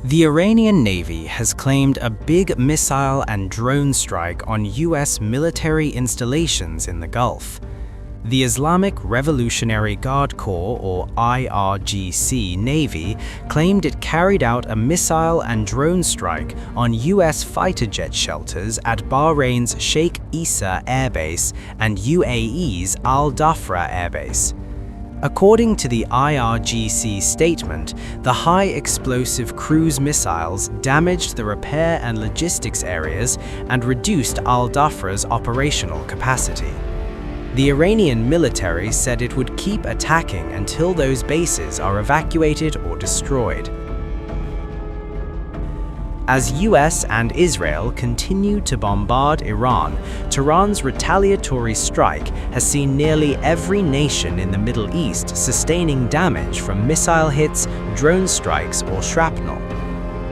The Iranian Navy has claimed a big missile and drone strike on US military installations in the Gulf. The Islamic Revolutionary Guard Corps, or IRGC Navy, claimed it carried out a missile and drone strike on US fighter jet shelters at Bahrain's Sheikh Issa Air Base and UAE's Al Dhafra Air Base. According to the IRGC statement, the high-explosive cruise missiles damaged the repair and logistics areas and reduced Al Dhafra's operational capacity. The Iranian military said it would keep attacking until those bases are evacuated or destroyed. As US and Israel continue to bombard Iran, Tehran's retaliatory strike has seen nearly every nation in the Middle East sustaining damage from missile hits, drone strikes, or shrapnel.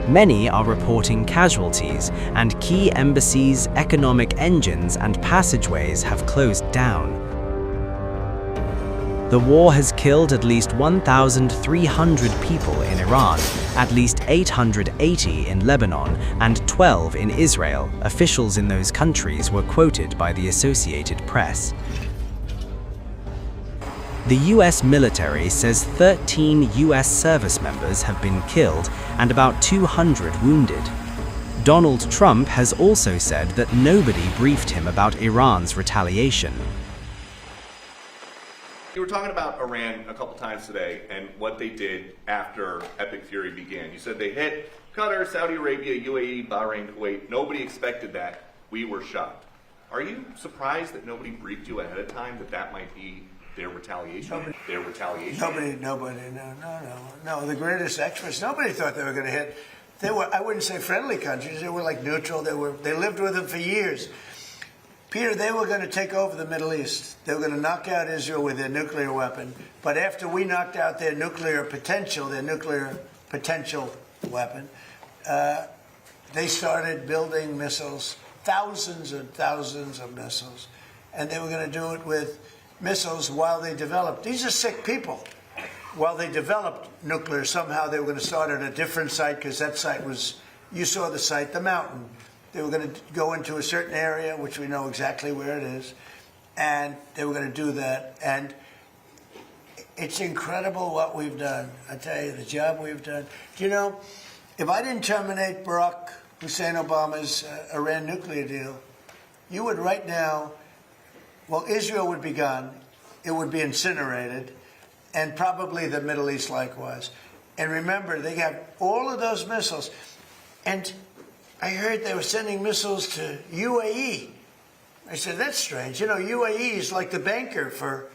Many are reporting casualties, and key embassies, economic engines, and passageways have closed down. The war has killed at least 1,300 people in Iran, at least 880 in Lebanon, and 12 in Israel. Officials in those countries were quoted by the Associated Press. The US military says 13 US service members have been killed and about 200 wounded. Donald Trump has also said that nobody briefed him about Iran's retaliation. You were talking about Iran a couple times today and what they did after Epic Fury began. You said they hit Qatar, Saudi Arabia, UAE, Bahrain, Kuwait. Nobody expected that. We were shocked. Are you surprised that nobody briefed you ahead of time that that might be their retaliation? Nobody. No. The greatest experts, nobody thought they were going to hit. They were, I wouldn't say friendly countries. They were like neutral. They lived with them for years. Peter, they were going to take over the Middle East. They were going to knock out Israel with their nuclear weapon. But after we knocked out their nuclear potential weapon, they started building missiles, thousands and thousands of missiles. And they were going to do it with missiles while they developed. These are sick people. While they developed nuclear, somehow they were going to start at a different site, because that site was, you saw the site, the mountain. They were going to go into a certain area, which we know exactly where it is, and they were going to do that. And it's incredible what we've done. I tell you, the job we've done. You know, if I didn't terminate Barack Hussein Obama's Iran nuclear deal, you would right now, well, Israel would be gone. It would be incinerated, and probably the Middle East likewise. And remember, they have all of those missiles. And I heard they were sending missiles to UAE. I said, that's strange. You know, UAE is like the banker for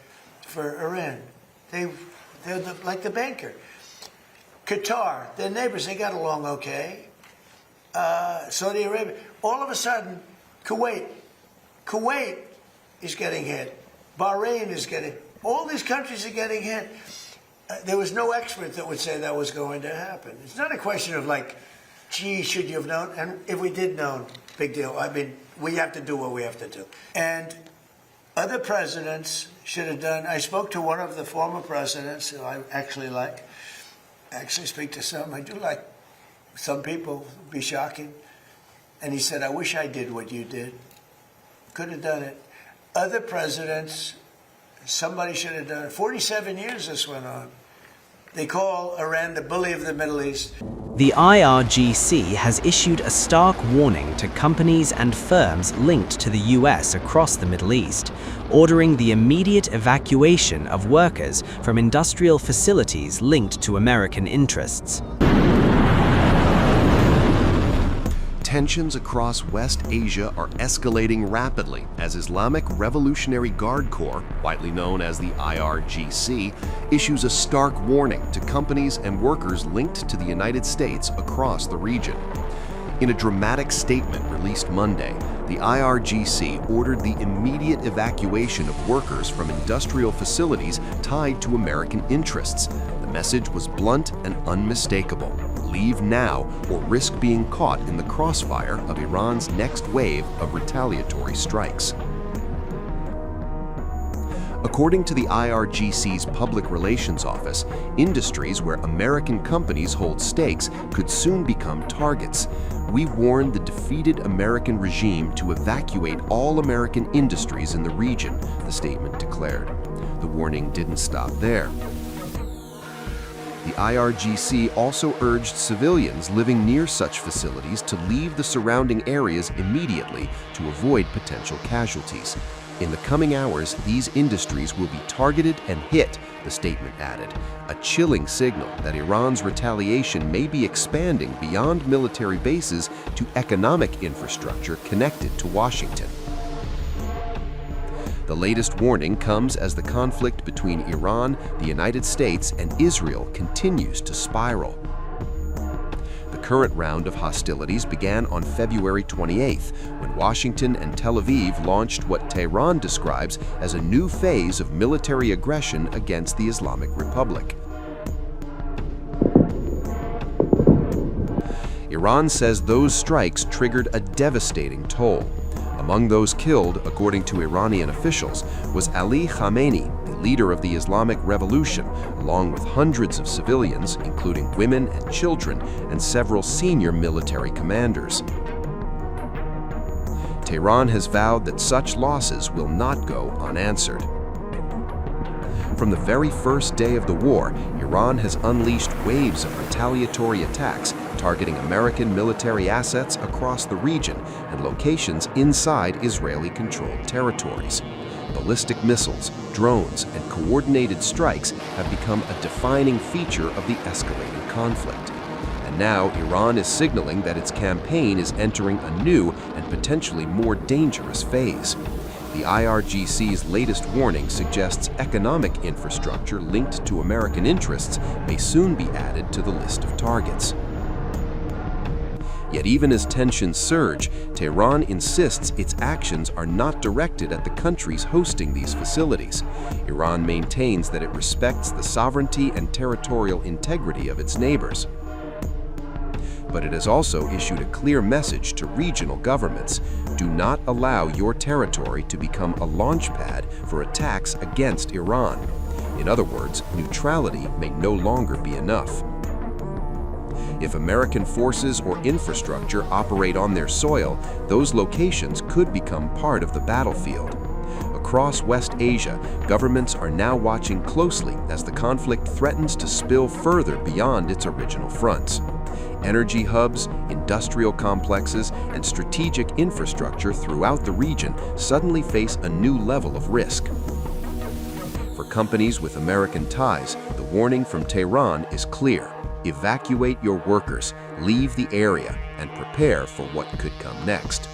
Iran. They're like the banker. Qatar, their neighbors, they got along okay. Saudi Arabia. All of a sudden, Kuwait is getting hit. Bahrain is getting, all these countries are getting hit. There was no expert that would say that was going to happen. It's not a question of like, gee, should you have known? And if we did know, big deal. I mean, we have to do what we have to do. And other presidents should have done. I spoke to one of the former presidents who I actually like. I actually speak to some. I do like some people, be shocking. And he said, I wish I did what you did. Could have done it. Other presidents, somebody should have done it. 47 years this went on. They call Iran the bully of the Middle East. The IRGC has issued a stark warning to companies and firms linked to the US across the Middle East, ordering the immediate evacuation of workers from industrial facilities linked to American interests. Tensions across West Asia are escalating rapidly as Islamic Revolutionary Guard Corps, widely known as the IRGC, issues a stark warning to companies and workers linked to the United States across the region. In a dramatic statement released Monday, the IRGC ordered the immediate evacuation of workers from industrial facilities tied to American interests. The message was blunt and unmistakable. Leave now or risk being caught in the crossfire of Iran's next wave of retaliatory strikes. According to the IRGC's Public Relations Office, industries where American companies hold stakes could soon become targets. We warned the defeated American regime to evacuate all American industries in the region, the statement declared. The warning didn't stop there. The IRGC also urged civilians living near such facilities to leave the surrounding areas immediately to avoid potential casualties. In the coming hours, these industries will be targeted and hit, the statement added, a chilling signal that Iran's retaliation may be expanding beyond military bases to economic infrastructure connected to Washington. The latest warning comes as the conflict between Iran, the United States, and Israel continues to spiral. The current round of hostilities began on February 28th, when Washington and Tel Aviv launched what Tehran describes as a new phase of military aggression against the Islamic Republic. Iran says those strikes triggered a devastating toll. Among those killed, according to Iranian officials, was Ali Khamenei, the leader of the Islamic Revolution, along with hundreds of civilians, including women and children, and several senior military commanders. Tehran has vowed that such losses will not go unanswered. From the very first day of the war, Iran has unleashed waves of retaliatory attacks targeting American military assets across the region and locations inside Israeli-controlled territories. Ballistic missiles, drones, and coordinated strikes have become a defining feature of the escalating conflict. And now Iran is signaling that its campaign is entering a new and potentially more dangerous phase. The IRGC's latest warning suggests economic infrastructure linked to American interests may soon be added to the list of targets. Yet even as tensions surge, Tehran insists its actions are not directed at the countries hosting these facilities. Iran maintains that it respects the sovereignty and territorial integrity of its neighbors. But it has also issued a clear message to regional governments: do not allow your territory to become a launchpad for attacks against Iran. In other words, neutrality may no longer be enough. If American forces or infrastructure operate on their soil, those locations could become part of the battlefield. Across West Asia, governments are now watching closely as the conflict threatens to spill further beyond its original fronts. Energy hubs, industrial complexes, and strategic infrastructure throughout the region suddenly face a new level of risk. For companies with American ties, the warning from Tehran is clear: evacuate your workers, leave the area, and prepare for what could come next.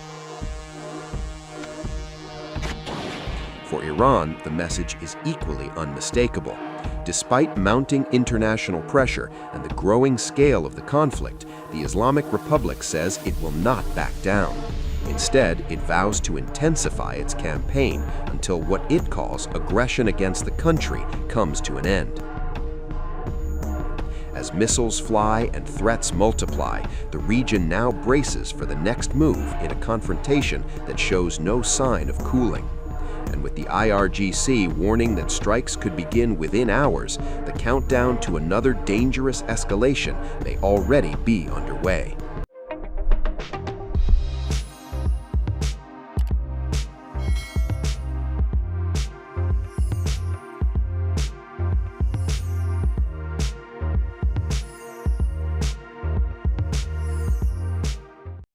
For Iran, the message is equally unmistakable. Despite mounting international pressure and the growing scale of the conflict, the Islamic Republic says it will not back down. Instead, it vows to intensify its campaign until what it calls aggression against the country comes to an end. As missiles fly and threats multiply, the region now braces for the next move in a confrontation that shows no sign of cooling. And with the IRGC warning that strikes could begin within hours, the countdown to another dangerous escalation may already be underway.